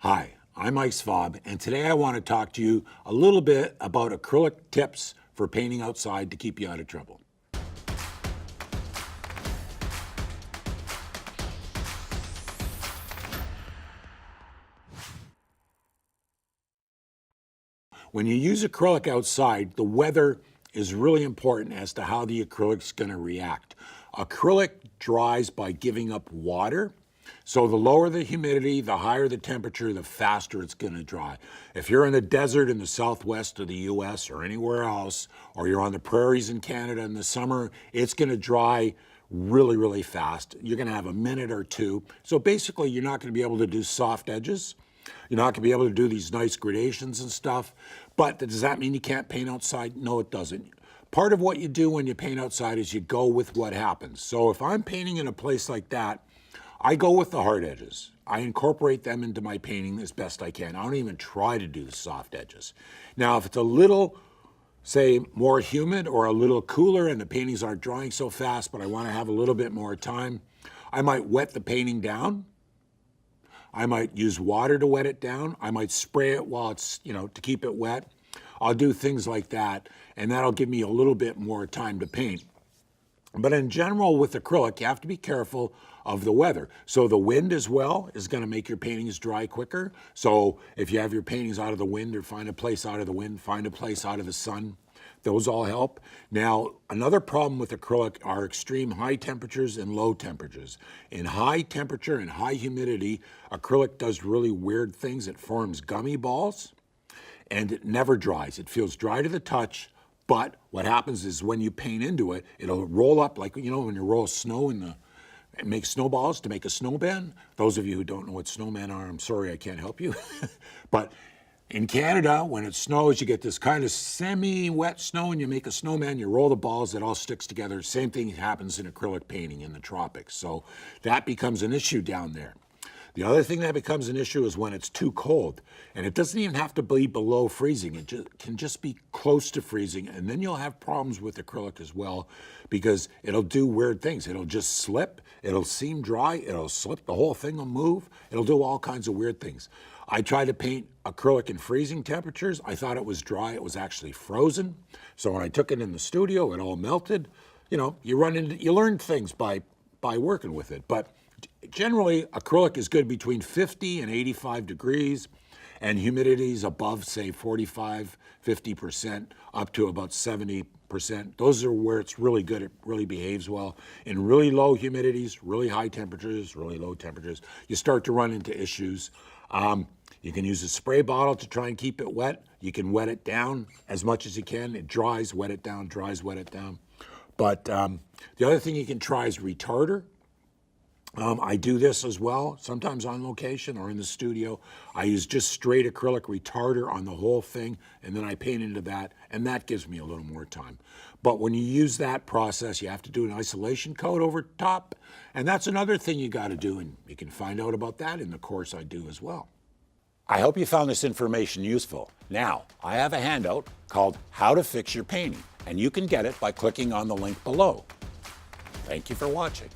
Hi, I'm Svob, and today I want to talk to you a little bit about acrylic tips for painting outside to keep you out of trouble. When you use acrylic outside, the weather is really important as to how the acrylic's going to react. Acrylic dries by giving up water. So the lower the humidity, the higher the temperature, the faster it's going to dry. If you're in the desert in the southwest of the US or anywhere else, or you're on the prairies in Canada in the summer, it's going to dry really, really fast. You're going to have a minute or two. So basically, you're not going to be able to do soft edges. You're not going to be able to do these nice gradations and stuff. But does that mean you can't paint outside? No, it doesn't. Part of what you do when you paint outside is you go with what happens. So if I'm painting in a place like that, I go with the hard edges. I incorporate them into my painting as best I can. I don't even try to do the soft edges. Now, if it's a little, say, more humid or a little cooler and the paintings aren't drying so fast, but I want to have a little bit more time, I might wet the painting down. I might use water to wet it down. I might spray it while it's, to keep it wet. I'll do things like that, and that'll give me a little bit more time to paint. But in general, with acrylic, you have to be careful of the weather. So the wind as well is going to make your paintings dry quicker. So if you have your paintings out of the wind, or find a place out of the wind, find a place out of the sun, those all help. Now, another problem with acrylic are extreme high temperatures and low temperatures. In high temperature and high humidity, acrylic does really weird things. It forms gummy balls, and it never dries. It feels dry to the touch, but what happens is when you paint into it, it'll roll up like, when you roll snow and make snowballs to make a snowman. Those of you who don't know what snowmen are, I'm sorry, I can't help you. But in Canada, when it snows, you get this kind of semi-wet snow and you make a snowman, you roll the balls, it all sticks together. Same thing happens in acrylic painting in the tropics. So that becomes an issue down there. The other thing that becomes an issue is when it's too cold. And it doesn't even have to be below freezing. It can just be close to freezing. And then you'll have problems with acrylic as well, because it'll do weird things. It'll just slip. It'll seem dry. It'll slip. The whole thing will move. It'll do all kinds of weird things. I tried to paint acrylic in freezing temperatures. I thought it was dry. It was actually frozen. So when I took it in the studio, it all melted. You learn things by working with it. But generally, acrylic is good between 50 and 85 degrees, and humidities above, say, 45, 50%, up to about 70%. Those are where it's really good. It really behaves well. In really low humidities, really high temperatures, really low temperatures, you start to run into issues. You can use a spray bottle to try and keep it wet. You can wet it down as much as you can. It dries, wet it down, dries, wet it down. But the other thing you can try is retarder. I do this as well, sometimes on location or in the studio. I use just straight acrylic retarder on the whole thing, and then I paint into that, and that gives me a little more time. But when you use that process, you have to do an isolation coat over top, and that's another thing you got to do, and you can find out about that in the course I do as well. I hope you found this information useful. Now, I have a handout called How to Fix Your Painting, and you can get it by clicking on the link below. Thank you for watching.